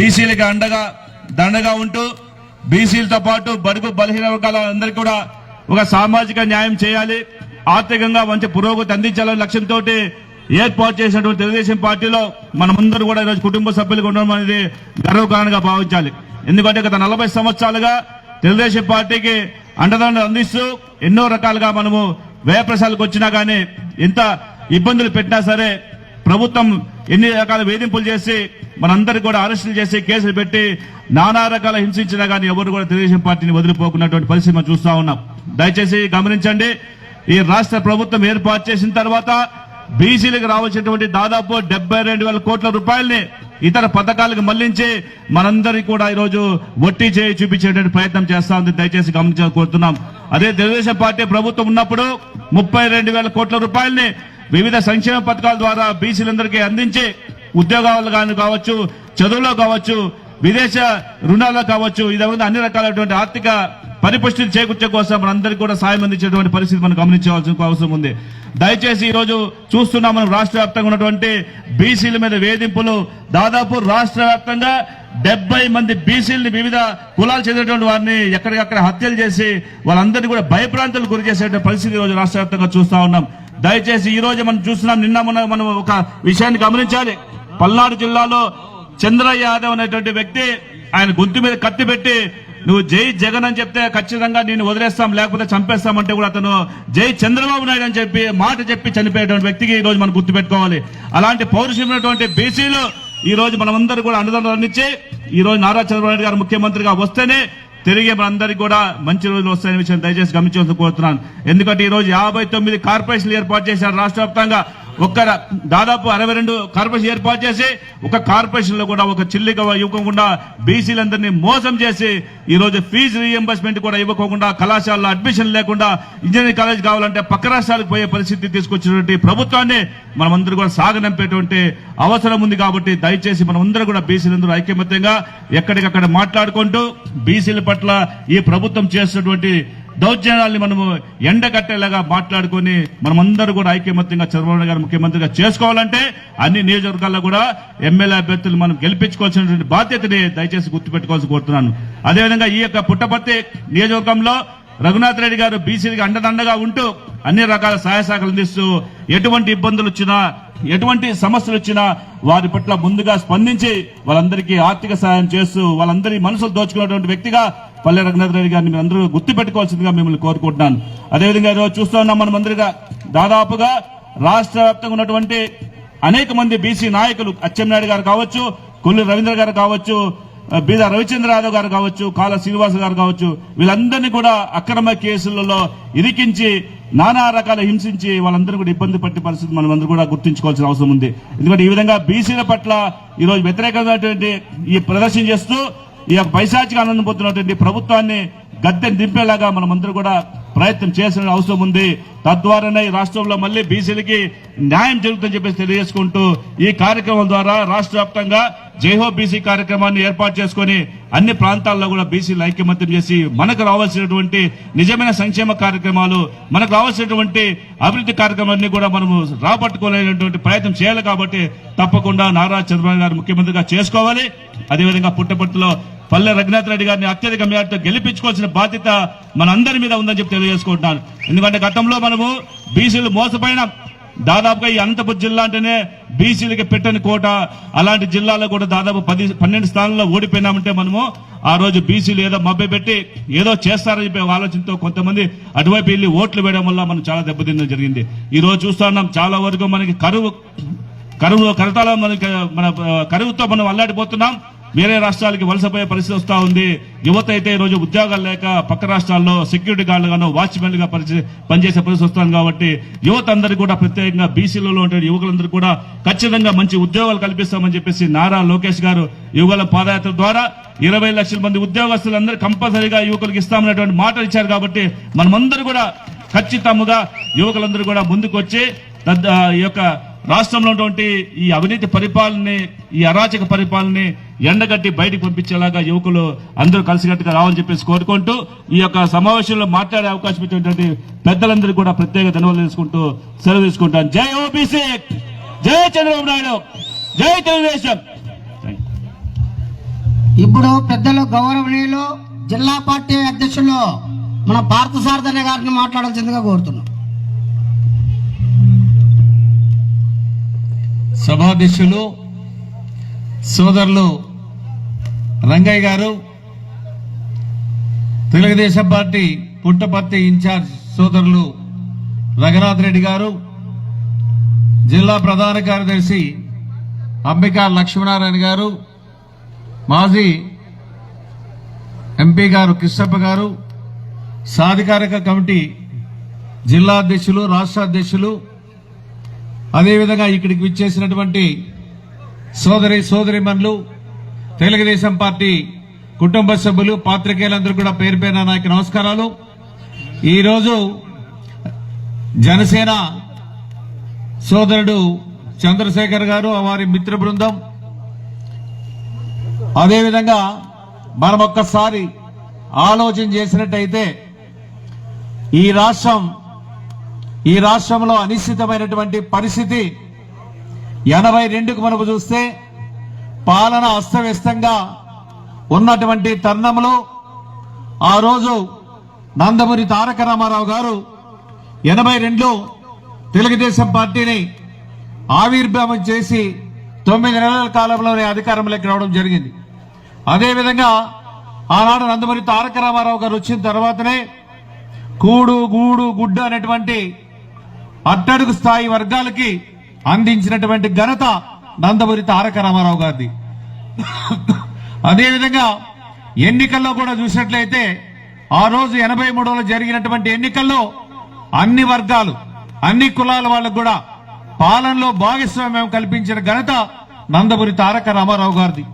బీసీలకి దండగా ఉంటూ బీసీలతో పాటు బడుగు బలహీన వర్గాల అందరికీ కూడా ఒక సామాజిక న్యాయం చేయాలి, ఆర్థికంగా మంచి పురోగతి అందించాలనే లక్ష్యంతో ఏర్పాటు చేసినటువంటి తెలుగుదేశం పార్టీలో మనమందరూ కూడా ఈరోజు కుటుంబ సభ్యులుగా ఉండడం అనేది గర్వకారణంగా భావించాలి. ఎందుకంటే గత 40 సంవత్సరాలుగా తెలుగుదేశం పార్టీకి అండదండలు అందిస్తూ ఎన్నో రకాలుగా మనము వ్యయప్రసాలకు వచ్చినా కానీ ఎంత ఇబ్బందులు పెట్టినా సరే ప్రభుత్వం ఎన్ని రకాల వేధింపులు చేసి మనందరికీ కూడా అరెస్టులు చేసి కేసులు పెట్టి నానా రకాల హింసించినా కానీ ఎవరు కూడా తెలుగుదేశం పార్టీని వదిలిపోకున్నటువంటి పరిస్థితి మనం చూస్తా ఉన్నాం. దయచేసి గమనించండి, ఈ రాష్ట్ర ప్రభుత్వం ఏర్పాటు చేసిన తర్వాత బీసీలకు రావాల్సినటువంటి దాదాపు 72,000 కోట్ల రూపాయల్ని ఇతర పథకాలకు మళ్లించి మనందరికీ కూడా ఈరోజు వడ్డీ చేయి చూపించేటువంటి ప్రయత్నం చేస్తా ఉంది. దయచేసి గమనించాలని కోరుతున్నాం. అదే తెలుగుదేశం పార్టీ ప్రభుత్వం ఉన్నప్పుడు 32,000 కోట్ల రూపాయల్ని వివిధ సంక్షేమ పథకాల ద్వారా బీసీలందరికీ అందించి ఉద్యోగాలు కావచ్చు, చదువులో కావచ్చు, విదేశ రుణాల్లో కావచ్చు, ఇదే అన్ని రకాలైనటువంటి ఆర్థిక పరిపుష్టిని చేకూర్చే కోసం మనందరికీ కూడా సాయం అందించేటువంటి పరిస్థితి మనం గమనించవలసిన అవసరం ఉంది. దయచేసి ఈ రోజు చూస్తున్నాం మనం రాష్ట్ర వ్యాప్తంగా ఉన్నటువంటి బీసీల మీద వేధింపులు. దాదాపు రాష్ట్ర వ్యాప్తంగా 70 మంది బీసీలని వివిధ కులాలు చెందినటువంటి వారిని ఎక్కడికక్కడ హత్యలు చేసి వాళ్ళందరినీ కూడా భయప్రాంతాలకు గురి చేసే పరిస్థితి ఈ రోజు రాష్ట్ర వ్యాప్తంగా చూస్తా ఉన్నాం. దయచేసి ఈ రోజు మనం చూస్తున్నాం, నిన్న మనం ఒక విషయాన్ని గమనించాలి. పల్నాడు జిల్లాలో చంద్రయ్య యాదవ్ అనేటువంటి వ్యక్తి ఆయన గొంతు మీద కత్తి పెట్టి నువ్వు జై జగన్ అని చెప్తే ఖచ్చితంగా నేను వదిలేస్తాం లేకపోతే చంపేస్తామంటే కూడా అతను జై చంద్రబాబు నాయుడు అని చెప్పి మాట చెప్పి చనిపోయేటువంటి వ్యక్తికి ఈ రోజు మనం గుర్తుపెట్టుకోవాలి. అలాంటి పౌరుషమైనటువంటి బీసీలు ఈ రోజు మనమందరూ కూడా అండదండలు అందించి ఈ రోజు నారా చంద్రబాబు నాయుడు గారు ముఖ్యమంత్రిగా వస్తేనే తిరిగి మనందరికీ కూడా మంచి రోజులు వస్తాయనే విషయం దయచేసి గమనించాల్సి కోరుతున్నాను. ఎందుకంటే ఈ రోజు 59 కార్పొరేషన్లు ఏర్పాటు చేశారు రాష్ట్ర వ్యాప్తంగా. దాదాపు 62 కార్పొరేషన్ ఏర్పాటు చేసి ఒక కార్పొరేషన్ లో కూడా ఒక చిల్లిగా ఇవ్వకుండా బీసీలందరినీ మోసం చేసి ఈ రోజు ఫీజు రీఎంబర్స్మెంట్ కూడా ఇవ్వకుండా కళాశాలలో అడ్మిషన్ లేకుండా ఇంజనీరింగ్ కాలేజ్ కావాలంటే పక్క రాష్ట్రాలకు పోయే పరిస్థితి తీసుకొచ్చినటువంటి ప్రభుత్వాన్ని మనమందరూ కూడా సాగనంపేటువంటి అవసరం ఉంది. కాబట్టి దయచేసి మనమందరూ కూడా బీసీలందరూ ఐక్యమత్యంగా ఎక్కడికక్కడ మాట్లాడుకుంటూ బీసీల పట్ల ఈ ప్రభుత్వం చేస్తున్నటువంటి దౌర్జన్యాల్ని మనము ఎండగట్టేలాగా మాట్లాడుకుని మనమందరూ కూడా ఐక్యమత్యంగా చంద్రబాబు గారు ముఖ్యమంత్రిగా చేసుకోవాలంటే అన్ని నియోజకవర్గాల్లో కూడా ఎమ్మెల్యే అభ్యర్థులు మనం గెలిపించుకోవాల్సినటువంటి బాధ్యతని దయచేసి గుర్తుపెట్టుకోవాల్సి కోరుతున్నాను. అదేవిధంగా ఈ యొక్క పుట్టపర్తి నియోజకవర్గంలో రఘునాథ్ రెడ్డి గారు బీసీలకు అండదండగా ఉంటూ అన్ని రకాల సహాయ సహకారాలు అందిస్తూ ఎటువంటి ఇబ్బందులు వచ్చినా ఎటువంటి సమస్యలు వచ్చినా వారి పట్ల ముందుగా స్పందించి వాళ్ళందరికీ ఆర్థిక సహాయం చేస్తూ వాళ్ళందరి మనసులు దోచుకున్నటువంటి వ్యక్తిగా పల్లె రఘునాథ్ రెడ్డి గారిని మీరు అందరూ గుర్తుపెట్టుకోవాల్సిందిగా మిమ్మల్ని కోరుకుంటున్నాను. అదేవిధంగా ఈరోజు చూస్తూ ఉన్నాం మనం అందరిగా దాదాపుగా రాష్ట్ర వ్యాప్తంగా ఉన్నటువంటి అనేక మంది బీసీ నాయకులు అచ్చెన్నాయుడు గారు కావచ్చు, కొల్లు రవీంద్ర గారు కావచ్చు, బీద రవిచంద్ర యాదవ్ గారు కావచ్చు, కాళ శ్రీనివాస గారు కావచ్చు, వీళ్ళందరినీ కూడా అక్రమ కేసులలో ఇరికించి నానా రకాల హింసించి వాళ్ళందరూ కూడా ఇబ్బంది పట్టే పరిస్థితి మనం అందరూ కూడా గుర్తుంచుకోవాల్సిన అవసరం ఉంది. ఎందుకంటే ఈ విధంగా బీసీల పట్ల ఈరోజు వ్యతిరేకమైనటువంటి ఈ ప్రదర్శన చేస్తూ ఈ యొక్క పైశాచిక ఆనందం పొందుతున్నటువంటి ప్రభుత్వాన్ని గద్దె దింపేలాగా మనమందరూ కూడా ప్రయత్నం చేసిన అవసరం ఉంది. తద్వారానే ఈ రాష్ట్రంలో మళ్ళీ బీసీలకి న్యాయం జరుగుతుందని చెప్పేసి తెలియజేసుకుంటూ ఈ కార్యక్రమం ద్వారా రాష్ట్ర వ్యాప్తంగా జైహో బీసీ కార్యక్రమాన్ని ఏర్పాటు చేసుకుని అన్ని ప్రాంతాల్లో కూడా బీసీలు ఐక్యమత్యం చేసి మనకు రావాల్సినటువంటి నిజమైన సంక్షేమ కార్యక్రమాలు, మనకు రావాల్సినటువంటి అభివృద్ధి కార్యక్రమాలన్నీ కూడా మనము రాబట్టుకోలేనటువంటి ప్రయత్నం చేయాలి. కాబట్టి తప్పకుండా నారా చంద్రబాబు గారు ముఖ్యమంత్రిగా చేసుకోవాలి. అదేవిధంగా పుట్టపర్తిలో పల్లె రఘునాథ్ రెడ్డి గారిని అత్యధిక మేరతో గెలిపించుకోవాల్సిన బాధ్యత మనందరి మీద ఉందని చెప్పి తెలియజేసుకుంటున్నాను. ఎందుకంటే గతంలో మనము బీసీలు మోసపోయినాం. దాదాపుగా ఈ అనంతపురం జిల్లా అంటేనే బీసీలకి పెట్టని కోట. అలాంటి జిల్లాలో కూడా దాదాపు 12 స్థానాల్లో ఓడిపోయినామంటే మనము ఆ రోజు బీసీలు ఏదో మభ్యపెట్టి ఏదో చేస్తారని చెప్పి ఆలోచనతో కొంతమంది అటువైపు వెళ్ళి ఓట్లు వేయడం వల్ల మనం చాలా దెబ్బతిన్నది జరిగింది. ఈ రోజు చూస్తా ఉన్నాం చాలా వరకు మనకి కరతాల మన కరువుతో మనం అల్లాడిపోతున్నాం. వేరే రాష్ట్రాలకి వలసపోయే పరిస్థితి వస్తా ఉంది. యువత అయితే ఈ రోజు ఉద్యోగాలు లేక పక్క రాష్ట్రాల్లో సెక్యూరిటీ గార్డులుగానో వాచ్మెన్లుగా పనిచేసే పరిస్థితి వస్తుంది. కాబట్టి యువత అందరికీ కూడా ప్రత్యేకంగా బీసీలలో ఉండే యువకులందరూ కూడా ఖచ్చితంగా మంచి ఉద్యోగాలు కల్పిస్తామని చెప్పేసి నారా లోకేష్ గారు యువకుల పాదయాత్ర ద్వారా 20 లక్షల మంది ఉద్యోగస్తులందరూ కంపల్సరీగా యువకులకు ఇస్తామనేటువంటి మాటలు ఇచ్చారు. కాబట్టి మనమందరూ కూడా ఖచ్చితంగా యువకులందరూ కూడా ముందుకు వచ్చి ఈ యొక్క రాష్ట్రంలో ఉన్నటువంటి ఈ అవినీతి పరిపాలనని, ఈ అరాచక పరిపాలనని ఎండగట్టి బయటకు పంపించేలాగా యువకులు అందరూ కలిసికట్టుగా రావాలని చెప్పేసి కోరుకుంటూ ఈ యొక్క సమావేశంలో మాట్లాడే అవకాశం ఇచ్చినటువంటి పెద్దలందరూ కూడా ప్రత్యేక ధన్యవాదాలు తీసుకుంటూ సెలవు తీసుకుంటాను. జై ఓబీసీ, జై చంద్రబాబు నాయుడు, జై తెలుగుదేశం. ఇప్పుడు పెద్దలు గౌరవనీయులు జిల్లా పార్టీ అధ్యక్షులు మన పార్థసారథి గారిని మాట్లాడాల్సిందిగా కోరుతున్నాం. సభాధ్యక్షులు సోదరులు రంగయ్య గారు, తెలుగుదేశం పార్టీ పుట్టపర్తి ఇన్ఛార్జ్ సోదరులు రఘునాథ్ రెడ్డి గారు, జిల్లా ప్రధాన కార్యదర్శి అంబికా లక్ష్మీనారాయణ గారు, మాజీ ఎంపీ గారు కృష్ణప్ప గారు, సాధికారిక కమిటీ జిల్లా అధ్యక్షులు, రాష్ట్ర అధ్యక్షులు, అదేవిధంగా ఇక్కడికి విచ్చేసినటువంటి సోదరిమణులు, తెలుగుదేశం పార్టీ కుటుంబ సభ్యులు, పాత్రికేయులందరూ కూడా పేరు పేరున నాకు నమస్కారాలు. ఈరోజు జనసేన సోదరుడు చంద్రశేఖర్ గారు, వారి మిత్ర బృందం, అదేవిధంగా మనం ఒక్కసారి ఆలోచన చేసినట్టయితే ఈ రాష్ట్రంలో అనిశ్చితమైనటువంటి పరిస్థితి 82కు మనకు చూస్తే పాలన అస్తవ్యస్తంగా ఉన్నటువంటి తరుణంలో ఆ రోజు నందమూరి తారక రామారావు గారు 82లో తెలుగుదేశం పార్టీని ఆవిర్భావం చేసి 9 నెలల కాలంలోనే అధికారంలోకి రావడం జరిగింది. అదేవిధంగా ఆనాడు నందమూరి తారక రామారావు గారు వచ్చిన తర్వాతనే కూడు గూడు గుడ్డ అనేటువంటి అట్టడుగు స్థాయి వర్గాలకి అందించినటువంటి ఘనత నందమూరి తారక రామారావు గారిది. అదేవిధంగా ఎన్నికల్లో కూడా చూసినట్లయితే ఆ రోజు 83లో జరిగినటువంటి ఎన్నికల్లో అన్ని వర్గాలు, అన్ని కులాల వాళ్ళకు కూడా పాలనలో భాగస్వామ్యం కల్పించిన ఘనత నందమూరి తారక రామారావు గారిది.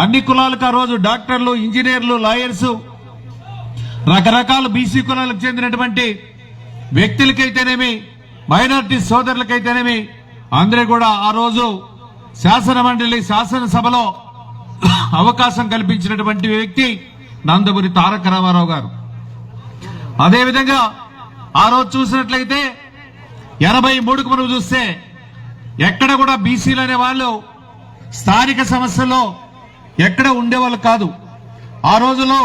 అన్ని కులాలకు ఆ రోజు డాక్టర్లు, ఇంజనీర్లు, లాయర్స్, రకరకాల బీసీ కులాలకు చెందినటువంటి వ్యక్తులకైతేనేమి, మైనారిటీ సోదరులకైతేనేమి అందరూ కూడా ఆ రోజు శాసనసభలో అవకాశం కల్పించినటువంటి వ్యక్తి నందమూరి తారక రామారావు గారు. అదేవిధంగా ఆ రోజు చూసినట్లయితే 83కు మనం చూస్తే ఎక్కడ కూడా బీసీలు అనే వాళ్ళు స్థానిక సమస్యల్లో ఎక్కడ ఉండేవాళ్ళు కాదు. ఆ రోజులో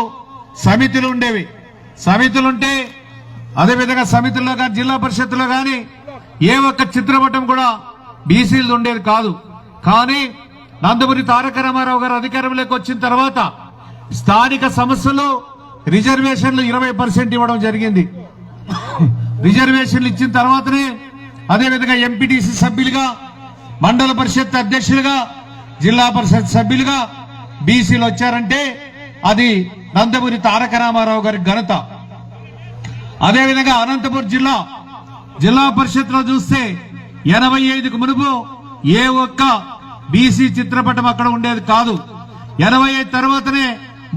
సమితులు ఉండేవి. సమితులుంటే అదేవిధంగా సమితుల్లో కానీ జిల్లా పరిషత్తులో కానీ ఏ ఒక్క చిత్రపటం కూడా బీసీలు ఉండేది కాదు. కానీ నందమూరి తారక రామారావు గారు అధికారంలోకి వచ్చిన తర్వాత స్థానిక సమస్యలు రిజర్వేషన్లు 20% ఇవ్వడం జరిగింది. రిజర్వేషన్లు ఇచ్చిన తర్వాతనే అదేవిధంగా ఎంపీటీసీ సభ్యులుగా, మండల పరిషత్ అధ్యక్షులుగా, జిల్లా పరిషత్ సభ్యులుగా బీసీలు వచ్చారంటే అది నందమూరి తారక రామారావు గారి ఘనత. అదేవిధంగా అనంతపురం జిల్లా పరిషత్ లో చూస్తే 85కు మునుపు ఏ ఒక్క బీసీ చిత్రపటం అక్కడ ఉండేది కాదు. 85 తర్వాతనే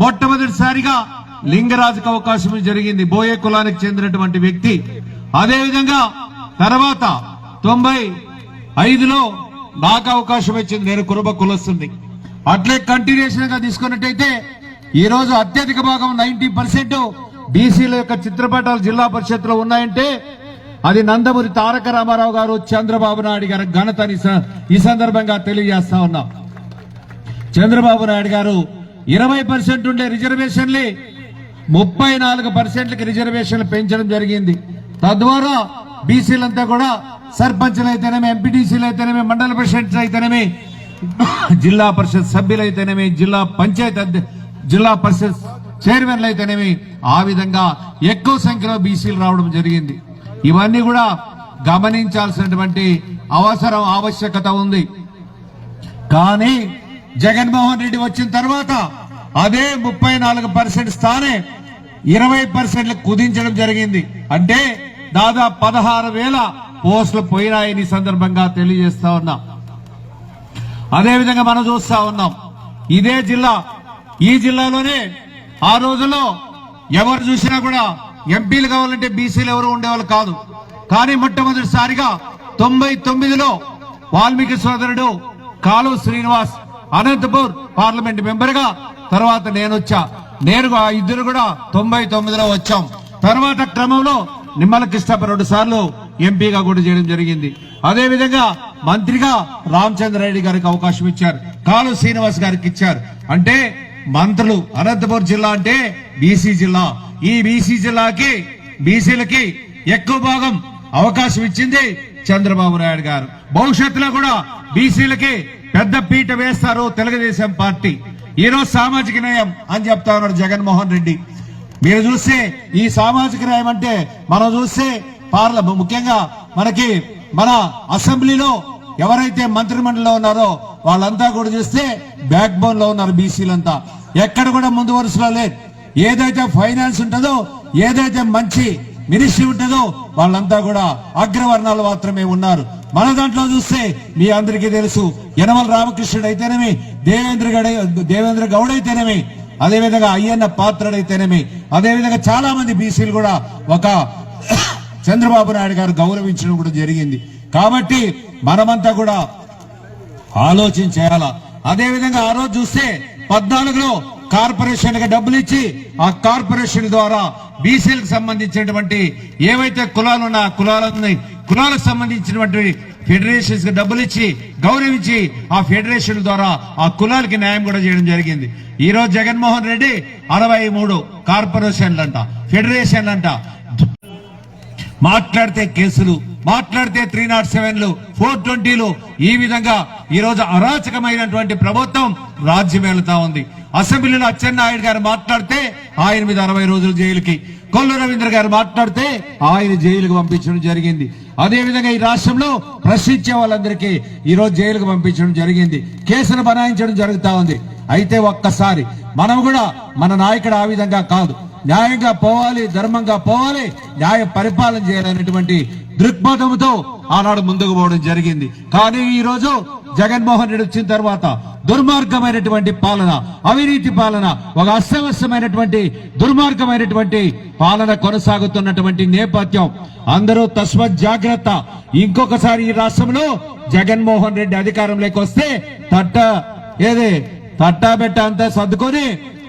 మొట్టమొదటిసారిగా లింగరాజుకు అవకాశం జరిగింది, బోయే కులానికి చెందినటువంటి వ్యక్తి. అదేవిధంగా తర్వాత 95లో నాకు అవకాశం వచ్చింది, నేను కురుబ కులస్తుంది. అట్లే కంటిన్యూషన్ గా తీసుకున్నట్టయితే ఈ రోజు అత్యధిక భాగం 90% బీసీల యొక్క చిత్రపటాలు జిల్లా పరిషత్ లో ఉన్నాయంటే అది నందమూరి తారక రామారావు గారు, చంద్రబాబు నాయుడు గారి ఘనతని ఈ సందర్భంగా తెలియజేస్తా ఉన్నాం. చంద్రబాబు నాయుడు గారు 20% ఉండే రిజర్వేషన్లు 34%కి రిజర్వేషన్లు పెంచడం జరిగింది. తద్వారా బీసీలంతా కూడా సర్పంచ్లు అయితేనేమి, ఎంపీటీసీలు అయితేనేమి, మండల ప్రెసిడెంట్స్ అయితేనేమి, జిల్లా పరిషత్ సభ్యులైతేనేమి, జిల్లా పరిషత్ చైర్మన్లు అయితేనేమి ఆ విధంగా ఎక్కువ సంఖ్యలో బీసీలు రావడం జరిగింది. ఇవన్నీ కూడా గమనించాల్సినటువంటి ఆవశ్యకత ఉంది. కానీ జగన్మోహన్ రెడ్డి వచ్చిన తర్వాత అదే 34% స్థానే 20% కుదించడం జరిగింది. అంటే దాదాపు 16,000 పోస్టులు పోయినాయని సందర్భంగా తెలియజేస్తా ఉన్నాం. అదేవిధంగా మనం చూస్తా ఉన్నాం ఇదే ఈ జిల్లాలోనే ఆ రోజుల్లో ఎవరు చూసినా కూడా ఎంపీలు కావాలంటే బీసీలు ఎవరు ఉండేవాళ్ళు కాదు. కానీ మొట్టమొదటిసారిగా 99లో వాల్మీకి సోదరుడు కాలు శ్రీనివాస్ అనంతపూర్ పార్లమెంట్ మెంబర్ గా, తర్వాత నేను ఇద్దరు కూడా 99లో వచ్చాం. తర్వాత క్రమంలో నిమ్మల కృష్ణప్ప 2 సార్లు ఎంపీగా కూడా చేయడం జరిగింది. అదేవిధంగా మంత్రిగా రామచంద్రారెడ్డి గారికి అవకాశం ఇచ్చారు, కాలు శ్రీనివాస్ గారికి ఇచ్చారు. అంటే మంత్రులు. అనంతపురం జిల్లా అంటే బీసీ జిల్లా. ఈ బీసీ జిల్లాకి బీసీలకి ఎక్కువ భాగం అవకాశం ఇచ్చింది చంద్రబాబు నాయుడు గారు. భవిష్యత్తులో కూడా బీసీలకి పెద్ద పీట వేస్తారు తెలుగుదేశం పార్టీ. ఈ రోజు సామాజిక న్యాయం అని చెప్తా ఉన్నాడు జగన్మోహన్ రెడ్డి. మీరు చూస్తే ఈ సామాజిక న్యాయం అంటే మనం చూస్తే ముఖ్యంగా మన అసెంబ్లీలో ఎవరైతే మంత్రిమండలిలో ఉన్నారో వాళ్ళంతా కూడా చూస్తే బ్యాక్ బోన్ లో ఉన్నారు బీసీలంతా. ఎక్కడ కూడా ముందు వరుసలో లేదు. ఏదైతే ఫైనాన్స్ ఉంటుందో, ఏదైతే మంచి మినిస్ట్రీ ఉంటుందో వాళ్ళంతా కూడా అగ్రవర్ణాలు మాత్రమే ఉన్నారు. మన దాంట్లో చూస్తే మీ అందరికీ తెలుసు, యనమల రామకృష్ణుడు అయితేనేమి, దేవేంద్ర గౌడ్ అయితేనేమి, అదేవిధంగా అయ్యన్న పాత్రుడైతేనేమి, అదేవిధంగా చాలా మంది బీసీలు కూడా ఒక చంద్రబాబు నాయుడు గారు గౌరవించడం కూడా జరిగింది. కాబట్టి మనమంతా కూడా ఆలోచన చేయాలా. అదేవిధంగా ఆ రోజు చూస్తే 14లో కార్పొరేషన్ గా డబ్బులు ఇచ్చి ఆ కార్పొరేషన్ ద్వారా బీసీలకు సంబంధించినటువంటి ఏవైతే కులాలు ఉన్నా కులాలకు సంబంధించినటువంటి ఫెడరేషన్స్ కి డబ్బులు ఇచ్చి గౌరవించి ఆ ఫెడరేషన్ ద్వారా ఆ కులాలకి న్యాయం కూడా చేయడం జరిగింది. ఈ రోజు జగన్మోహన్ రెడ్డి 63 కార్పొరేషన్లంట, ఫెడరేషన్లంట. మాట్లాడితే కేసులు, మాట్లాడితే 307లు, 420లు, ఈ విధంగా ఈ రోజు అరాచకమైనటువంటి ప్రభుత్వం రాజ్యం వెళుతా ఉంది. అసెంబ్లీలో అచ్చెన్నాయుడు గారు మాట్లాడితే ఆయన మీద 60 రోజులు జైలుకి, కొల్లు రవీంద్ర గారు మాట్లాడితే ఆయన జైలుకు పంపించడం జరిగింది. అదేవిధంగా ఈ రాష్ట్రంలో ప్రశ్నించే వాళ్ళందరికీ ఈ రోజు జైలుకు పంపించడం జరిగింది, కేసును బనాయించడం జరుగుతా ఉంది. అయితే ఒక్కసారి మనం కూడా మన నాయకుడు ఆ విధంగా కాదు, న్యాయంగా పోవాలి, ధర్మంగా పోవాలి, న్యాయ పరిపాలన చేయాలనేటువంటి దృక్పథంతో ఆనాడు ముందుకు పోవడం జరిగింది. కానీ ఈ రోజు జగన్మోహన్ రెడ్డి వచ్చిన తర్వాత దుర్మార్గమైనటువంటి పాలన, అవినీతి పాలన, ఒక అస్తవ్యస్తమైనటువంటి దుర్మార్గమైనటువంటి పాలన కొనసాగుతున్నటువంటి నేపథ్యం. అందరూ తస్మత్ జాగ్రత్త. ఇంకొకసారి ఈ రాష్ట్రంలో జగన్మోహన్ రెడ్డి అధికారంలోకి వస్తే తట్టాబెట్ట అంతా సర్దుకొని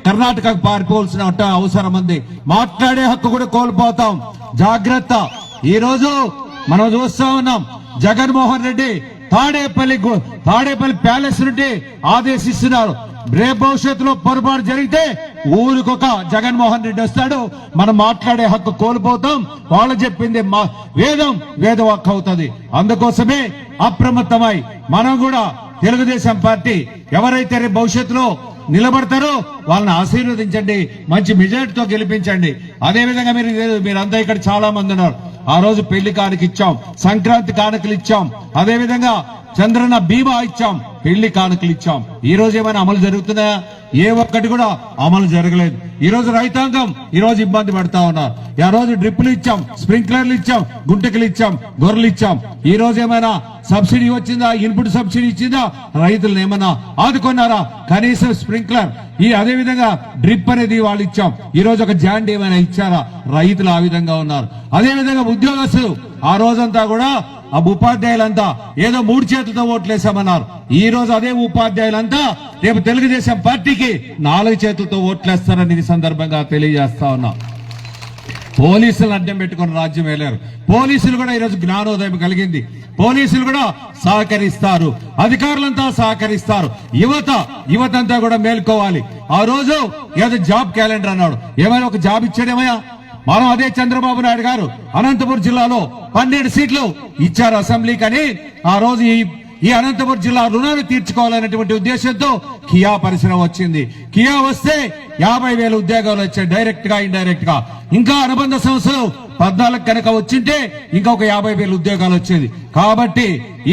కర్ణాటకకు పారిపోవాల్సిన అవసరం ఉంది. మాట్లాడే హక్కు కూడా కోల్పోతాం. జాగ్రత్త. ఈ రోజు మనం చూస్తా ఉన్నాం, జగన్మోహన్ రెడ్డి తాడేపల్లి ప్యాలెస్ నుండి ఆదేశిస్తున్నారు. రేపు భవిష్యత్తులో పొరపాటు జరిగితే ఊరికొక జగన్మోహన్ రెడ్డి వస్తాడు, మనం మాట్లాడే హక్కు కోల్పోతాం. వాళ్ళు చెప్పింది వేదవాక్కు అవుతుంది. అందుకోసమే అప్రమత్తమై మనం కూడా తెలుగుదేశం పార్టీ ఎవరైతే రేపు భవిష్యత్తులో నిలబడతారో వాళ్ళని ఆశీర్వదించండి, మంచి మెజారిటీతో గెలిపించండి. అదేవిధంగా మీరంతా ఇక్కడ చాలా మంది ఉన్నారు. ఆ రోజు పెళ్లి కానుక ఇచ్చాం, సంక్రాంతి కానుకలు ఇచ్చాం, అదేవిధంగా చంద్రన్న బీమా ఇచ్చాం, పెళ్లి కానుకలు ఇచ్చాం. ఈ రోజు ఏమైనా అమలు జరుగుతున్నాయా? ఏ ఒక్కటి కూడా అమలు జరగలేదు. ఈ రోజు రైతాంగం ఈ రోజు ఇబ్బంది పడతా ఉన్నారు. ఆ రోజు డ్రిప్పులు ఇచ్చాం, స్ప్రింక్లర్లు ఇచ్చాం, గుంటకలు ఇచ్చాం, గొర్రెలు ఇచ్చాం. ఈ రోజు ఏమైనా సబ్సిడీ వచ్చిందా? ఇన్పుట్ సబ్సిడీ ఇచ్చిందా? రైతులను ఏమైనా ఆదుకున్నారా? కనీసం స్ప్రింక్లర్ అదేవిధంగా డ్రిప్ అనేది వాళ్ళు ఇచ్చాం. ఈ రోజు ఒక జాండ్ ఏమైనా ఇచ్చారా? రైతులు ఆ విధంగా ఉన్నారు. అదేవిధంగా ఉద్యోగస్తులు ఆ రోజంతా కూడా ఆ ఉపాధ్యాయులంతా ఏదో 3 చేతులతో ఓట్లేసామన్నారు. ఈ రోజు అదే ఉపాధ్యాయులంతా రేపు తెలుగుదేశం పార్టీకి 4 చేతులతో ఓట్లేస్తారని ఈ సందర్భంగా తెలియజేస్తా ఉన్నా. పోలీసులను అడ్డం పెట్టుకుని రాజ్యం వేలారు. పోలీసులు కూడా ఈరోజు జ్ఞానోదయం కలిగింది. పోలీసులు కూడా సహకరిస్తారు, అధికారులంతా సహకరిస్తారు. యువత అంతా కూడా మేల్కోవాలి. ఆ రోజు ఏదో జాబ్ క్యాలెండర్ అన్నాడు, ఏమైనా ఒక జాబ్ ఇచ్చాడేమయ్యా? మనం అదే చంద్రబాబు నాయుడు గారు అనంతపురం జిల్లాలో 12 సీట్లు ఇచ్చారు అసెంబ్లీకి అని. ఆ రోజు ఈ అనంతపురం జిల్లా రుణాలు తీర్చుకోవాలనేటువంటి ఉద్దేశంతో కియా పరిశ్రమ వచ్చింది. కియా వస్తే 50,000 ఉద్యోగాలు వచ్చాయి, డైరెక్ట్ గా ఇండైరెక్ట్ గా. ఇంకా అనుబంధ సంస్థలు 14 కనుక వచ్చింటే ఇంకొక 50,000 ఉద్యోగాలు వచ్చేది. కాబట్టి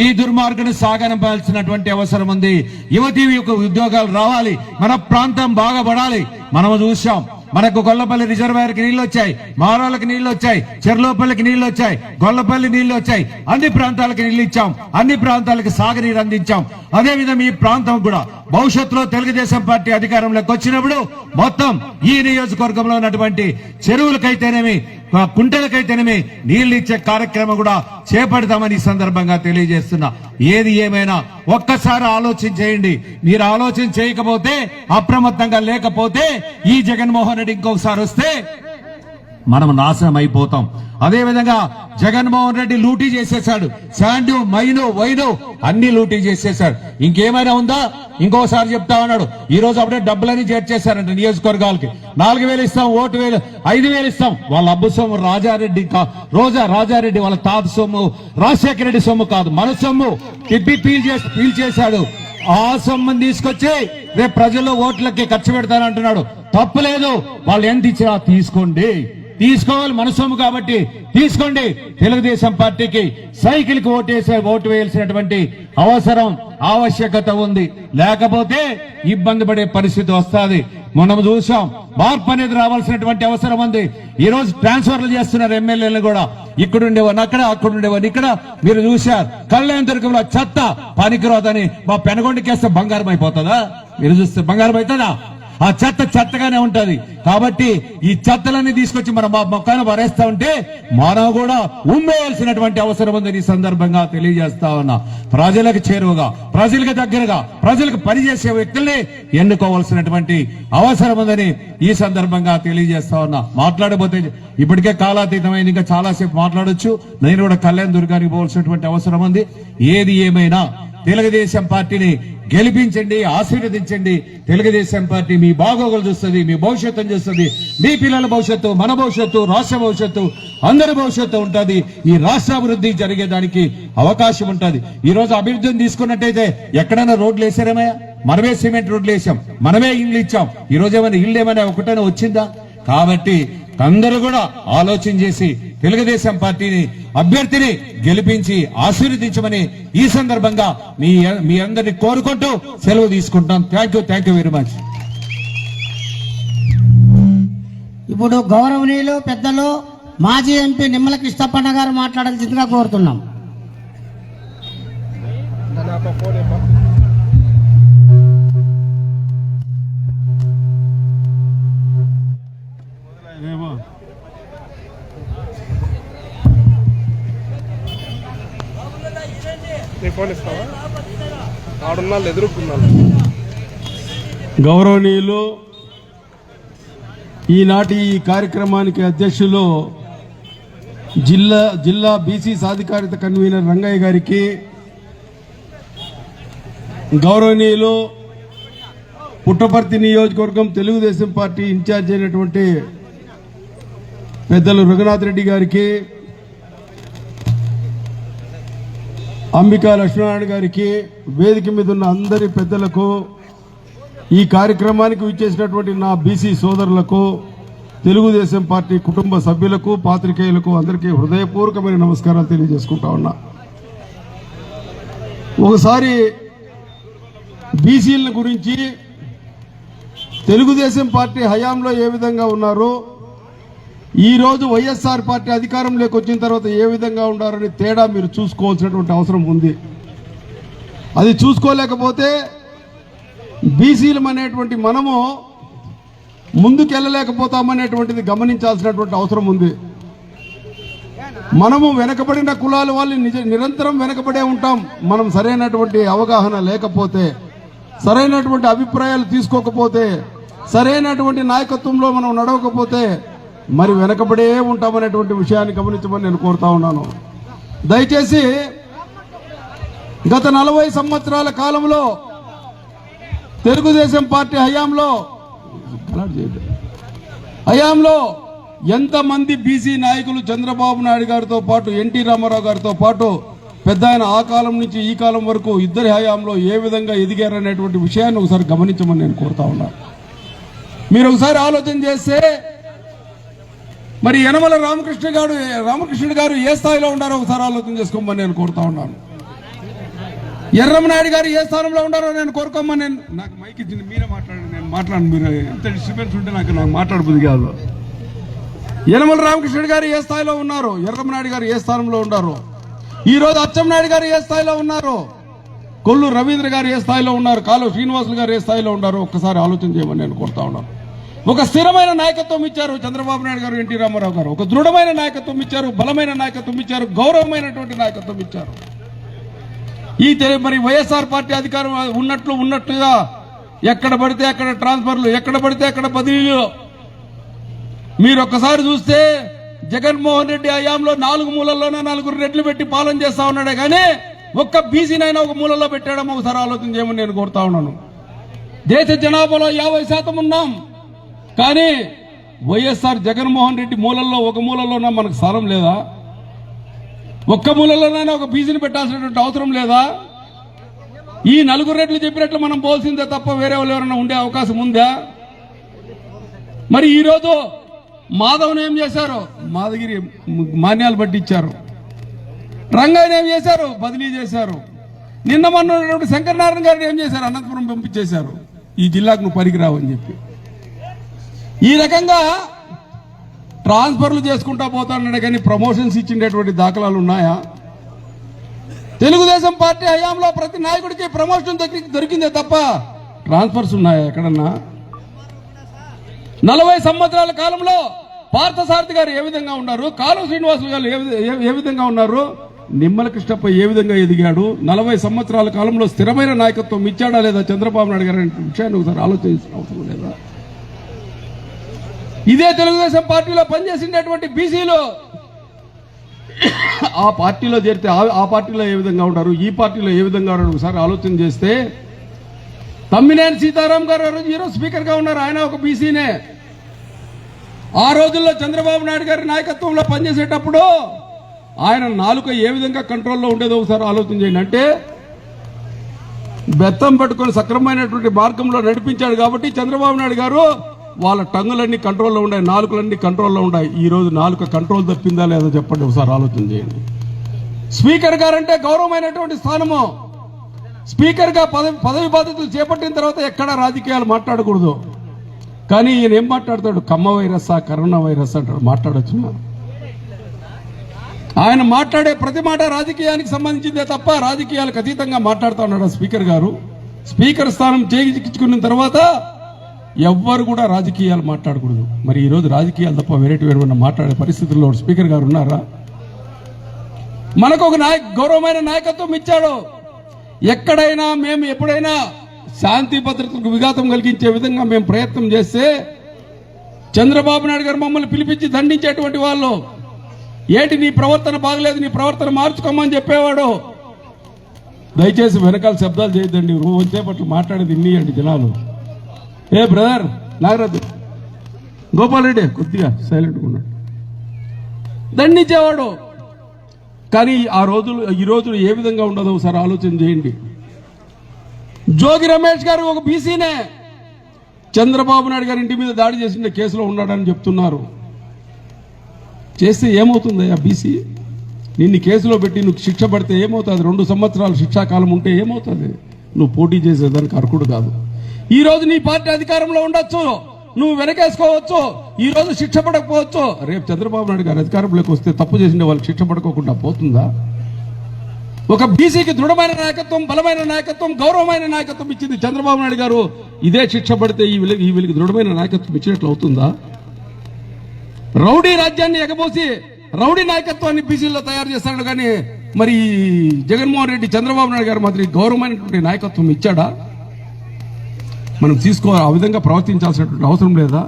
ఈ దుర్మార్గను సాగనంపాల్సినటువంటి అవసరం ఉంది. యువతీ ఉద్యోగాలు రావాలి, మన ప్రాంతం బాగుపడాలి. మనం చూసాం, మనకు గొల్లపల్లి రిజర్వాయర్కి నీళ్లు వచ్చాయి, మారాలకు నీళ్లు వచ్చాయి, చెర్లోపల్లికి నీళ్లు వచ్చాయి, గొల్లపల్లి నీళ్లు వచ్చాయి. అన్ని ప్రాంతాలకు నీళ్లు ఇచ్చాం, అన్ని ప్రాంతాలకు సాగునీరు అందించాం. అదేవిధంగా ఈ ప్రాంతం కూడా భవిష్యత్తులో తెలుగుదేశం పార్టీ అధికారంలోకి వచ్చినప్పుడు మొత్తం ఈ నియోజకవర్గంలో ఉన్నటువంటి చెరువులకైతేనేమి, కుంటలకైతేనేమి నీళ్లు ఇచ్చే కార్యక్రమం కూడా చేపడతామని ఈ సందర్భంగా తెలియజేస్తున్నా. ఏది ఏమైనా ఒక్కసారి ఆలోచన చేయండి. మీరు ఆలోచన చేయకపోతే, అప్రమత్తంగా లేకపోతే ఈ జగన్మోహన్ రెడ్డి ఇంకొకసారి వస్తే మనం నాశనం అయిపోతాం. అదేవిధంగా జగన్మోహన్ రెడ్డి లూటీ చేసేశాడు. శాండు, మైను, వైను అన్ని లూటీ చేసేశాడు. ఇంకేమైనా ఉందా? ఇంకోసారి చెప్తా ఉన్నాడు. ఈ రోజు అప్పుడే డబ్బులని చేర్చేశారంట నియోజకవర్గాలకి. 4,000 ఇస్తాం, ఓటు 5,000 ఇస్తాం. వాళ్ళ అబ్బు సొమ్ము రాజారెడ్డి వాళ్ళ తాత సొమ్ము, రాజశేఖర రెడ్డి సొమ్ము కాదు, మన సొమ్ము తిప్పి పీల్చేశాడు. ఆ సొమ్ముని తీసుకొచ్చి రేపు ప్రజల్లో ఓట్లకి ఖర్చు పెడతానంటున్నాడు. తప్పులేదు, వాళ్ళు ఎంత ఇచ్చినా తీసుకోవాలి, మన సొమ్ము కాబట్టి తీసుకోండి. తెలుగుదేశం పార్టీకి సైకిల్ కి ఓటు వేయాల్సినటువంటి ఆవశ్యకత ఉంది. లేకపోతే ఇబ్బంది పడే పరిస్థితి వస్తుంది. మనం చూసాం, మార్పు అనేది రావాల్సినటువంటి అవసరం ఉంది. ఈ రోజు ట్రాన్స్ఫర్లు చేస్తున్నారు ఎమ్మెల్యేలు కూడా. ఇక్కడుండేవాడిని అక్కడ, అక్కడుండేవాడిని ఇక్కడ. మీరు చూశారు కళ్యాణదుర్గంలో చెత్త పనికిరాదని మా పెనగొండకేస్తే బంగారం అయిపోతుందా? మీరు చూస్తే బంగారం అవుతుందా? ఆ చెత్తగానే ఉంటది. కాబట్టి ఈ చెత్తలన్నీ తీసుకొచ్చి మనం మొక్కన పరేస్తా ఉంటే మనం కూడా ఉమ్మేయాల్సినటువంటి అవసరం ఉందని ఈ సందర్భంగా తెలియజేస్తా ఉన్నా. ప్రజలకు చేరువగా, ప్రజలకు దగ్గరగా, ప్రజలకు పనిచేసే వ్యక్తుల్ని ఎన్నుకోవాల్సినటువంటి అవసరం ఉందని ఈ సందర్భంగా తెలియజేస్తా ఉన్నా. మాట్లాడబోతే ఇప్పటికే కాలాతీతమైంది, ఇంకా చాలాసేపు మాట్లాడొచ్చు. నేను కూడా కళ్యాణ దుర్గానికి పోవాల్సినటువంటి అవసరం ఉంది. ఏది ఏమైనా తెలుగుదేశం పార్టీని గెలిపించండి, ఆశీర్వదించండి. తెలుగుదేశం పార్టీ మీ బాగోగులు చూస్తుంది, మీ భవిష్యత్తును చూస్తుంది. మీ పిల్లల భవిష్యత్తు, మన భవిష్యత్తు, రాష్ట్ర భవిష్యత్తు, అందరి భవిష్యత్తు ఉంటుంది. ఈ రాష్ట్ర అభివృద్ధి జరిగేదానికి అవకాశం ఉంటుంది. ఈ రోజు అభివృద్ధిని తీసుకున్నట్టయితే ఎక్కడైనా రోడ్లు వేసారేమయ్యా? మనమే సిమెంట్ రోడ్లు వేసాం, మనమే ఇల్లు ఇచ్చాం. ఈ రోజు ఇల్లు ఏమైనా ఒకటైనా వచ్చిందా? కాబట్టి అందరూ కూడా ఆలోచన చేసి తెలుగుదేశం పార్టీని అభ్యర్థిని గెలిపించి ఆశీర్వదించమని ఈ సందర్భంగా మీ అందరినీ కోరుకుంటూ సెలవు తీసుకుంటాం. Thank you very much. ఇప్పుడు గౌరవనీయులు పెద్దలు మాజీ ఎంపీ నిమ్మల కృష్ణప్పన్న గారు మాట్లాడాల్సిందిగా కోరుతున్నాం. గౌరవనీయులు, ఈనాటి ఈ కార్యక్రమానికి అధ్యక్షులు జిల్లా బీసీ సాధికారిత కన్వీనర్ రంగయ్య గారికి, గౌరవనీయులు పుట్టపర్తి నియోజకవర్గం తెలుగుదేశం పార్టీ ఇన్ఛార్జ్ అయినటువంటి పెద్దలు రఘునాథ్ రెడ్డి గారికి, అంబికా లక్ష్మీనారాయణ గారికి, వేదిక మీద ఉన్న అందరి పెద్దలకు, ఈ కార్యక్రమానికి విచ్చేసినటువంటి నా బీసీ సోదరులకు, తెలుగుదేశం పార్టీ కుటుంబ సభ్యులకు, పాత్రికేయులకు అందరికీ హృదయపూర్వకమైన నమస్కారాలు తెలియజేసుకుంటా ఉన్నా. ఒకసారి బీసీల గురించి తెలుగుదేశం పార్టీ హయాంలో ఏ విధంగా ఉన్నారు, ఈ రోజు వైఎస్ఆర్ పార్టీ అధికారంలోకి వచ్చిన తర్వాత ఏ విధంగా ఉండారని తేడా మీరు చూసుకోవాల్సినటువంటి అవసరం ఉంది. అది చూసుకోలేకపోతే బీసీలం అనేటువంటి మనము ముందుకెళ్ళలేకపోతామనేటువంటిది గమనించాల్సినటువంటి అవసరం ఉంది. మనము వెనకబడిన కులాల వాళ్ళు నిరంతరం వెనకబడే ఉంటాం. మనం సరైనటువంటి అవగాహన లేకపోతే, సరైనటువంటి అభిప్రాయాలు తీసుకోకపోతే, సరైనటువంటి నాయకత్వంలో మనం నడవకపోతే మరి వెనకబడే ఉంటామనేటువంటి విషయాన్ని గమనించమని నేను కోరుతా ఉన్నాను. దయచేసి గత 40 సంవత్సరాల కాలంలో తెలుగుదేశం పార్టీ హయాంలో ఎంతమంది బీసీ నాయకులు చంద్రబాబు నాయుడు గారితో పాటు, ఎన్టీ రామారావు గారితో పాటు పెద్ద ఆయన ఆ కాలం నుంచి ఈ కాలం వరకు ఇద్దరి హయాంలో ఏ విధంగా ఎదిగారనేటువంటి విషయాన్ని ఒకసారి గమనించమని నేను కోరుతా ఉన్నాను. మీరు ఒకసారి ఆలోచన చేస్తే మరి యనమల రామకృష్ణుడు గారు ఏ స్థాయిలో ఉన్నారో ఒకసారి ఆలోచన చేసుకోమని నేను కోరుతా ఉన్నాను. ఎర్రమనాయుడు గారు ఏ స్థానంలో ఉన్నారో నేను కోరుకోమని నాకు మైక్ ఇచ్చింది, మీరే మాట్లాడండి, నేను మాట్లాడండి. మీరు ఎంత డిస్టర్బెన్స్ ఉంటే నాకు మాట్లాడబుద్ది కాదు. యనమల రామకృష్ణుడు గారు ఏ స్థాయిలో ఉన్నారు, ఎర్రమనాయుడు గారు ఏ స్థానంలో ఉన్నారు, ఈ రోజు అచ్చెన్నాయుడు గారు ఏ స్థాయిలో ఉన్నారు, కొల్లు రవీంద్ర గారు ఏ స్థాయిలో ఉన్నారు, కాలువ శ్రీనివాసులు గారు ఏ స్థాయిలో ఉన్నారు ఒక్కసారి ఆలోచన చేయమని నేను కోరుతా ఉన్నాను. ఒక స్థిరమైన నాయకత్వం ఇచ్చారు చంద్రబాబు నాయుడు గారు, ఎన్టీ రామారావు గారు. ఒక దృఢమైన నాయకత్వం ఇచ్చారు, బలమైన నాయకత్వం ఇచ్చారు, గౌరవమైనటువంటి నాయకత్వం ఇచ్చారు. మరి వైఎస్ఆర్ పార్టీ అధికారం ఉన్నట్లుగా ఎక్కడ పడితే అక్కడ ట్రాన్స్ఫర్లు, ఎక్కడ పడితే అక్కడ బదిలీలు, మీరు ఒక్కసారి చూస్తే జగన్మోహన్ రెడ్డి హయాంలో 4 మూలల్లోనే 4 రెట్లు పెట్టి పాలన చేస్తా ఉన్నాడే కానీ ఒక్క బీసీనైనా ఒక మూలలో పెట్టాడమో ఒకసారి ఆలోచన చేయమని నేను కోరుతా ఉన్నాను. దేశ జనాభాలో 50% ఉన్నాం, కానీ వైఎస్ఆర్ జగన్మోహన్ రెడ్డి మూలల్లో ఒక మూలలోనా మనకు స్థానం లేదా? ఒక్క మూలలోనైనా ఒక బీసీని పెట్టాల్సినటువంటి అవసరం లేదా? ఈ 4 రెట్లు చెప్పినట్లు మనం పోల్సిందే తప్ప వేరే వాళ్ళు ఎవరైనా ఉండే అవకాశం ఉందా? మరి ఈరోజు మాధవ్ని ఏం చేశారు? మాధగిరి మాన్యాలు పట్టించారు. రంగయ్యని ఏం చేశారు? బదిలీ చేశారు. నిన్న మొన్న శంకరనారాయణ గారిని ఏం చేశారు? అనంతపురం పంపించేశారు. ఈ జిల్లాకు నువ్వు పనికిరావు అని చెప్పి ఈ రకంగా ట్రాన్స్ఫర్లు చేసుకుంటా పోతాడు కానీ ప్రమోషన్స్ ఇచ్చిండేటువంటి దాఖలాలు ఉన్నాయా? తెలుగుదేశం పార్టీ హయాంలో ప్రతి నాయకుడికి ప్రమోషన్ దొరికిందే తప్ప ట్రాన్స్ఫర్స్ ఉన్నాయా ఎక్కడన్నా? 40 సంవత్సరాల కాలంలో పార్థసారథి గారు ఏ విధంగా ఉన్నారు? కాలువ శ్రీనివాసులు గారు ఏ విధంగా ఉన్నారు? నిమ్మల కృష్ణప్ప ఏ విధంగా ఎదిగాడు? 40 సంవత్సరాల కాలంలో స్థిరమైన నాయకత్వం ఇచ్చాడా లేదా చంద్రబాబు నాయుడు గారు అనే విషయాన్ని ఒకసారి ఆలోచించాల్సిన అవసరం లేదా? ఇదే తెలుగుదేశం పార్టీలో పనిచేసినటువంటి బీసీలు ఆ పార్టీలో చేరితే ఆ పార్టీలో ఏ విధంగా ఉన్నారు, ఈ పార్టీలో ఏ విధంగా ఉన్నారు ఒకసారి ఆలోచన చేస్తే తమ్మినేని సీతారాం గారు ఈరోజు స్పీకర్ గా ఉన్నారు. ఆయన ఒక బీసీనే. ఆ రోజుల్లో చంద్రబాబు నాయుడు గారి నాయకత్వంలో పనిచేసేటప్పుడు ఆయన నాలుక ఏ విధంగా కంట్రోల్లో ఉండేదో ఒకసారి ఆలోచన చేయండి. అంటే బెత్తం పట్టుకొని సక్రమైనటువంటి మార్గంలో నడిపించాడు కాబట్టి చంద్రబాబు నాయుడు గారు వాళ్ళ టంగులన్నీ కంట్రోల్లో ఉన్నాయి, నాలుకలన్నీ కంట్రోల్లో ఉన్నాయి. ఈ రోజు నాలుక కంట్రోల్ తప్పిందా లేదా చెప్పండి, ఒకసారి ఆలోచన చేయండి. స్పీకర్ గారంటే గౌరవమైనటువంటి స్థానము. స్పీకర్ గా పదవి బాధ్యతలు చేపట్టిన తర్వాత ఎక్కడ రాజకీయాలు మాట్లాడకూడదు. కానీ ఈయన ఏం మాట్లాడతాడు? కమ్మ వైరస్సా, కరోనా వైరస్ అంటాడు. మాట్లాడొచ్చునా? ఆయన మాట్లాడే ప్రతి మాట రాజకీయానికి సంబంధించిందే తప్ప రాజకీయాలకు అతీతంగా మాట్లాడుతూ ఉన్నాడు స్పీకర్ గారు. స్పీకర్ స్థానం చేయించుకున్న తర్వాత ఎవ్వరు కూడా రాజకీయాలు మాట్లాడకూడదు. మరి ఈ రోజు రాజకీయాలు తప్ప వేరేటి మాట్లాడే పరిస్థితుల్లో స్పీకర్ గారు ఉన్నారా? మనకు ఒక గౌరవమైన నాయకత్వం ఇచ్చాడు. ఎక్కడైనా మేము ఎప్పుడైనా శాంతి భద్రతలకు విఘాతం కలిగించే విధంగా మేము ప్రయత్నం చేస్తే చంద్రబాబు నాయుడు గారు మమ్మల్ని పిలిపించి దండించేటువంటి వాళ్ళు. ఏంటి నీ ప్రవర్తన బాగలేదు, నీ ప్రవర్తన మార్చుకోమని చెప్పేవాడు. దయచేసి వెనకాల శబ్దాలు చేయొద్దండి. రోజేపట్లు మాట్లాడేది ఇన్నియండి జనాలు. ఏ బ్రదర్ నాగరాజు, గోపాల్ రెడ్డి కొద్దిగా సైలెంట్గా ఉన్నాడు. దండించేవాడు. కానీ ఈ రోజులు ఏ విధంగా ఉండదో ఒకసారి ఆలోచన చేయండి. జోగి రమేష్ గారు ఒక బీసీనే. చంద్రబాబు నాయుడు గారి ఇంటి మీద దాడి చేసిన కేసులో ఉన్నాడని చెప్తున్నారు. చేస్తే ఏమవుతుంది ఆ బీసీ? నిన్ను కేసులో పెట్టి నువ్వు శిక్ష పడితే ఏమవుతుంది? 2 సంవత్సరాలు శిక్షాకాలం ఉంటే ఏమవుతుంది? నువ్వు పోటీ చేసేదానికి అర్హుడు కాదు. ఈ రోజు నీ పార్టీ అధికారంలో ఉండొచ్చు, నువ్వు వెనకేసుకోవచ్చు, ఈ రోజు శిక్ష పడకపోవచ్చు. రేపు చంద్రబాబు నాయుడు గారు అధికారంలోకి వస్తే తప్పు చేసిన వాళ్ళకి శిక్ష పడకోకుండా పోతుందా? ఒక బీసీకి దృఢమైన నాయకత్వం, బలమైన నాయకత్వం, గౌరవమైన నాయకత్వం ఇచ్చింది చంద్రబాబు నాయుడు గారు. ఇదే శిక్ష పడితే ఈ వీళ్ళకి దృఢమైన నాయకత్వం ఇచ్చినట్లు అవుతుందా? రౌడీ రాజ్యాన్ని ఎగబోసి రౌడీ నాయకత్వాన్ని బీసీలో తయారు చేస్తాడు. కానీ మరి జగన్మోహన్ రెడ్డి, చంద్రబాబు నాయుడు గారు మాత్రం గౌరవమైనటువంటి నాయకత్వం ఇచ్చాడా? మనం ఆ విధంగా ప్రవర్తించాల్సినటువంటి అవసరం లేదా?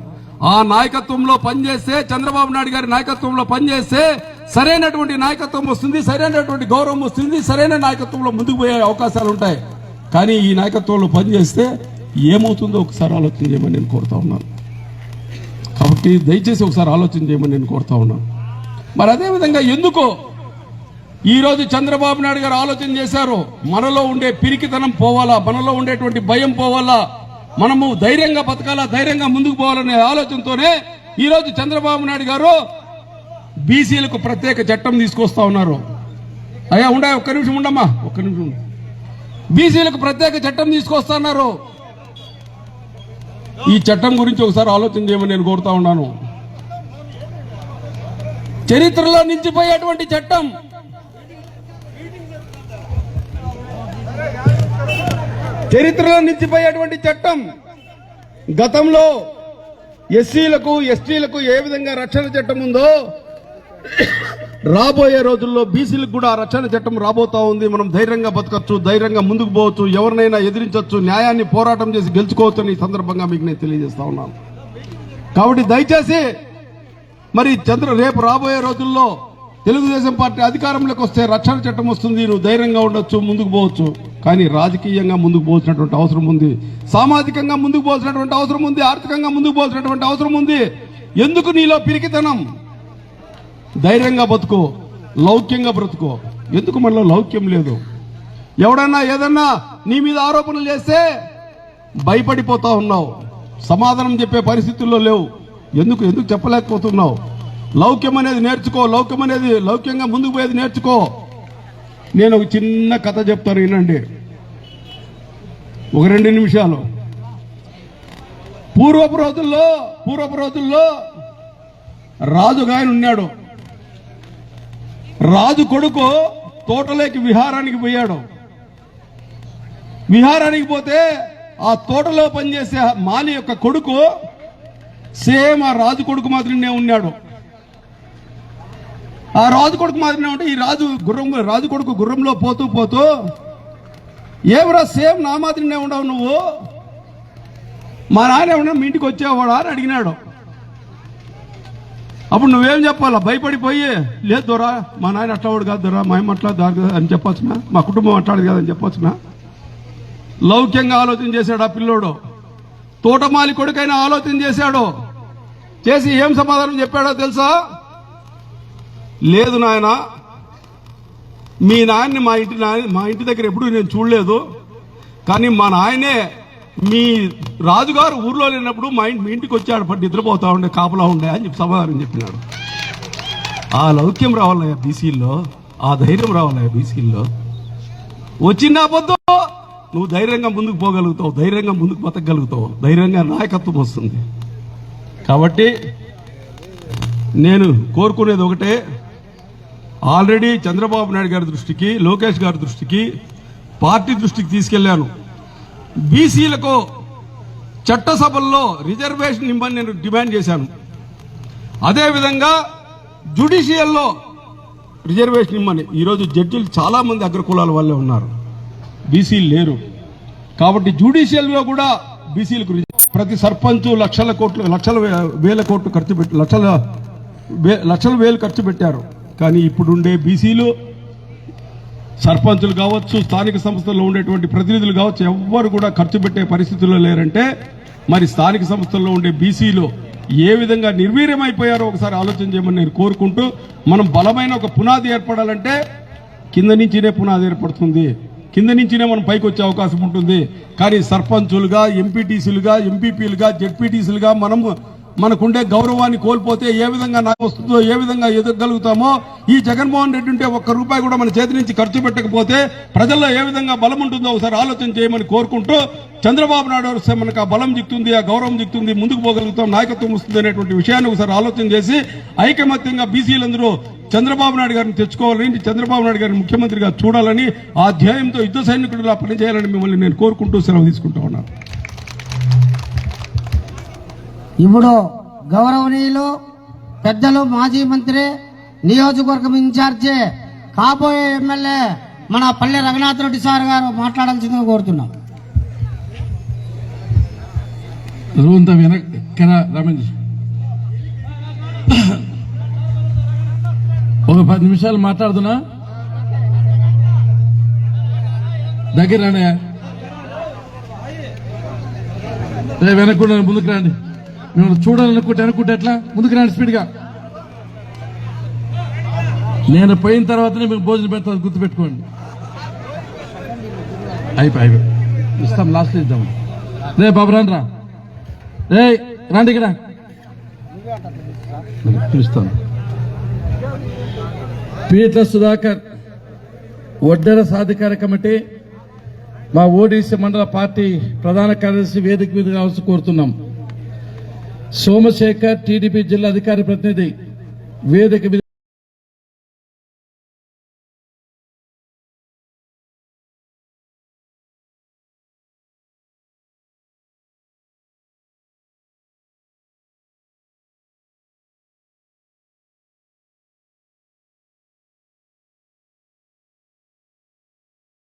ఆ నాయకత్వంలో పనిచేస్తే, చంద్రబాబు నాయుడు గారి నాయకత్వంలో పనిచేస్తే సరైనటువంటి నాయకత్వం వస్తుంది, సరైనటువంటి గౌరవం వస్తుంది, సరైన నాయకత్వంలో ముందుకు పోయే అవకాశాలు ఉంటాయి. కానీ ఈ నాయకత్వంలో పనిచేస్తే ఏమవుతుందో ఒకసారి ఆలోచన చేయమని నేను కోరుతా ఉన్నాను. కాబట్టి దయచేసి ఒకసారి ఆలోచన చేయమని నేను కోరుతా ఉన్నాను. మరి అదేవిధంగా ఎందుకు ఈరోజు చంద్రబాబు నాయుడు గారు ఆలోచన చేశారు? మనలో ఉండే పిరికితనం పోవాలా, మనలో ఉండేటువంటి భయం పోవాలా, మనము ధైర్యంగా బతకాలా, ధైర్యంగా ముందుకు పోవాలనే ఆలోచనతోనే ఈరోజు చంద్రబాబు నాయుడు గారు బీసీలకు ప్రత్యేక చట్టం తీసుకొస్తా ఉన్నారు. అయ్యా ఒక్క నిమిషం ఉండమ్మా, ఒక్క నిమిషం. బీసీలకు ప్రత్యేక చట్టం తీసుకొస్తా ఉన్నారు. ఈ చట్టం గురించి ఒకసారి ఆలోచన చేయమని నేను కోరుతా ఉన్నాను. చరిత్రలో నిలిచిపోయేటువంటి చట్టం. చరిత్రలో నిలిచిపోయేటువంటి చట్టం. గతంలో ఎస్సీలకు, ఎస్టీలకు ఏ విధంగా రక్షణ చట్టం ఉందో రాబోయే రోజుల్లో బీసీలకు కూడా ఆ రక్షణ చట్టం రాబోతా ఉంది. మనం ధైర్యంగా బతకచ్చు, ధైర్యంగా ముందుకు పోవచ్చు, ఎవరినైనా ఎదిరించవచ్చు, న్యాయాన్ని పోరాటం చేసి గెలుచుకోవచ్చు అని ఈ సందర్భంగా మీకు నేను తెలియజేస్తా ఉన్నాను. కాబట్టి దయచేసి మరి రేపు రాబోయే రోజుల్లో తెలుగుదేశం పార్టీ అధికారంలోకి వస్తే రక్షణ చట్టం వస్తుంది, నువ్వు ధైర్యంగా ఉండొచ్చు, ముందుకు పోవచ్చు. కానీ రాజకీయంగా ముందుకు పోవాల్సినటువంటి అవసరం ఉంది, సామాజికంగా ముందుకు పోవాల్సినటువంటి అవసరం ఉంది, ఆర్థికంగా ముందుకు పోవాల్సినటువంటి అవసరం ఉంది. ఎందుకు నీలో పిరికితనం? ధైర్యంగా బతుకో, లౌక్యంగా బ్రతుకో. ఎందుకు మనలో లౌక్యం లేదు? ఎవడన్నా ఏదన్నా నీ మీద ఆరోపణలు చేస్తే భయపడిపోతా ఉన్నావు, సమాధానం చెప్పే పరిస్థితుల్లో లేవు. ఎందుకు చెప్పలేకపోతున్నావు? లౌక్యం అనేది నేర్చుకో, లౌక్యంగా ముందుకు పోయేది నేర్చుకో. నేను ఒక చిన్న కథ చెప్తాను, వినండి, ఒక 2 నిమిషాలు. పూర్వపు రోజుల్లో రాజుగాయన ఉన్నాడు. రాజు కొడుకు తోటలోకి విహారానికి పోయాడు. విహారానికి పోతే ఆ తోటలో పనిచేసే మాలి యొక్క కొడుకు సేమ్ ఆ రాజు కొడుకు మాదిరినే ఉన్నాడు. ఆ రాజు కొడుకు మాదిరినే ఉంటే ఈ రాజు కొడుకు గుర్రంలో పోతూ ఏమరా సేమ్ నా మాదిరినే ఉండవు నువ్వు, మా నాన్న ఏమన్నా మీ ఇంటికి వచ్చేవాడా అని అడిగినాడు. అప్పుడు నువ్వేం చెప్పాలా? భయపడిపోయి, లేదు దొరా మా నాయన అట్లావాడు కాదు దొరా, మా అమ్మ అట్లా దాని అని చెప్పొచ్చునా, మా కుటుంబం అట్లాడదు కాదని చెప్పొచ్చునా? లౌక్యంగా ఆలోచన చేశాడు ఆ పిల్లోడు. తోటమాలి కొడుకైనా ఆలోచన చేసి ఏం సమాధానం చెప్పాడో తెలుసా? లేదు నాయన, మీ నాయన్ని మా ఇంటి దగ్గర ఎప్పుడు నేను చూడలేదు, కానీ మా నాయనే మీ రాజుగారు ఊర్లో లేనప్పుడు మీ ఇంటికి వచ్చాడు, నిద్రపోతా ఉండే, కాపలా ఉండే అని చెప్పి సమాధానం చెప్పినాడు. ఆ లౌక్యం రావాలయ్యా బీసీల్లో, ఆ ధైర్యం రావాలయ్యా బీసీల్లో. వచ్చిన పొద్దు నువ్వు ధైర్యంగా ముందుకు పోగలుగుతావు, ధైర్యంగా ముందుకు బతకగలుగుతావు, ధైర్యంగా నాయకత్వం వస్తుంది. కాబట్టి నేను కోరుకునేది ఒకటే, ఆల్రెడీ చంద్రబాబు నాయుడు గారి దృష్టికి, లోకేష్ గారి దృష్టికి, పార్టీ దృష్టికి తీసుకెళ్లాను. బీసీలకు చట్టసభల్లో రిజర్వేషన్ ఇవ్వని నేను డిమాండ్ చేశాను. అదేవిధంగా జ్యుడిషియల్లో రిజర్వేషన్ ఇవ్వని. ఈరోజు జడ్జిలు చాలా మంది అగ్రకులాల వాళ్ళే ఉన్నారు, బీసీలు లేరు. కాబట్టి జ్యుడిషియల్లో కూడా బీసీలకు ప్రతి సర్పంచ్ లక్షల వేల కోట్లు ఖర్చు పెట్టి లక్షల వేలు ఖర్చు పెట్టారు. కానీ ఇప్పుడుండే బీసీలు సర్పంచులు కావచ్చు, స్థానిక సంస్థల్లో ఉండేటువంటి ప్రతినిధులు కావచ్చు, ఎవ్వరు కూడా ఖర్చు పెట్టే పరిస్థితుల్లో లేరంటే మరి స్థానిక సంస్థల్లో ఉండే బీసీలు ఏ విధంగా నిర్వీర్యమైపోయారో ఒకసారి ఆలోచన చేయమని నేను కోరుకుంటూ, మనం బలమైన ఒక పునాది ఏర్పడాలంటే కింద నుంచినే పునాది ఏర్పడుతుంది, కింద నుంచినే మనం పైకి వచ్చే అవకాశం ఉంటుంది. కానీ సర్పంచులుగా, ఎంపీటీసీలుగా, ఎంపీపీలుగా, జెడ్పీటీసీలుగా మనకుండే గౌరవాన్ని కోల్పోతే ఏ విధంగా నాకు వస్తుందో, ఏ విధంగా ఎదగలుగుతామో, ఈ జగన్మోహన్ రెడ్డి ఉంటే ఒక్క రూపాయి కూడా మన చేతి నుంచి ఖర్చు పెట్టకపోతే ప్రజల్లో ఏ విధంగా బలం ఉంటుందో ఒకసారి ఆలోచన చేయమని కోరుకుంటూ, చంద్రబాబు నాయుడు వస్తే మనకు ఆ బలం దిక్కుతుంది, ఆ గౌరవం దిక్కుతుంది, ముందుకు పోగలుగుతాం, నాయకత్వం వస్తుంది అనేటువంటి విషయాన్ని ఒకసారి ఆలోచన చేసి ఐకమత్యంగా బీసీలందరూ చంద్రబాబు నాయుడు గారిని తెచ్చుకోవాలని, చంద్రబాబు నాయుడు గారిని ముఖ్యమంత్రిగా చూడాలని, ఆ ధ్యేయంతో యుద్ధ సైనికుడిలా పనిచేయాలని మిమ్మల్ని నేను కోరుకుంటూ సెలవు తీసుకుంటా ఉన్నాను. ఇప్పుడు గౌరవనీయులు పెద్దలు, మాజీ మంత్రి, నియోజకవర్గం ఇన్ఛార్జి, కాబోయే ఎమ్మెల్యే మన పల్లె రఘునాథ్ రెడ్డి సార్ గారు మాట్లాడాల్సిందిగా కోరుతున్నాం. ఒక 10 నిమిషాలు మాట్లాడుతున్నా, దగ్గర రండి, వెనక్కుండా ముందుకు రండి. మేము చూడాలనుకుంటే అనుకుంటే ఎట్లా, ముందుకు రండి స్పీడ్గా. నేను పోయిన తర్వాతనే మీకు భోజనం పెడతాను, గుర్తుపెట్టుకోండి. అయిపోయి ఇస్తాం, లాస్ట్ ఇద్దాం. రే బాబు రండి రా, రే రండి ఇక్కడ పిలుస్తాను. పీట్ల సుధాకర్, వడ్డెర సాధికార కమిటీ, మా ఓడిసి మండల పార్టీ ప్రధాన కార్యదర్శి వేదిక మీద కావాల్సి కోరుతున్నాం. సోమశేఖర్, టీడీపీ జిల్లా అధికారి ప్రతినిధి వేదిక మీద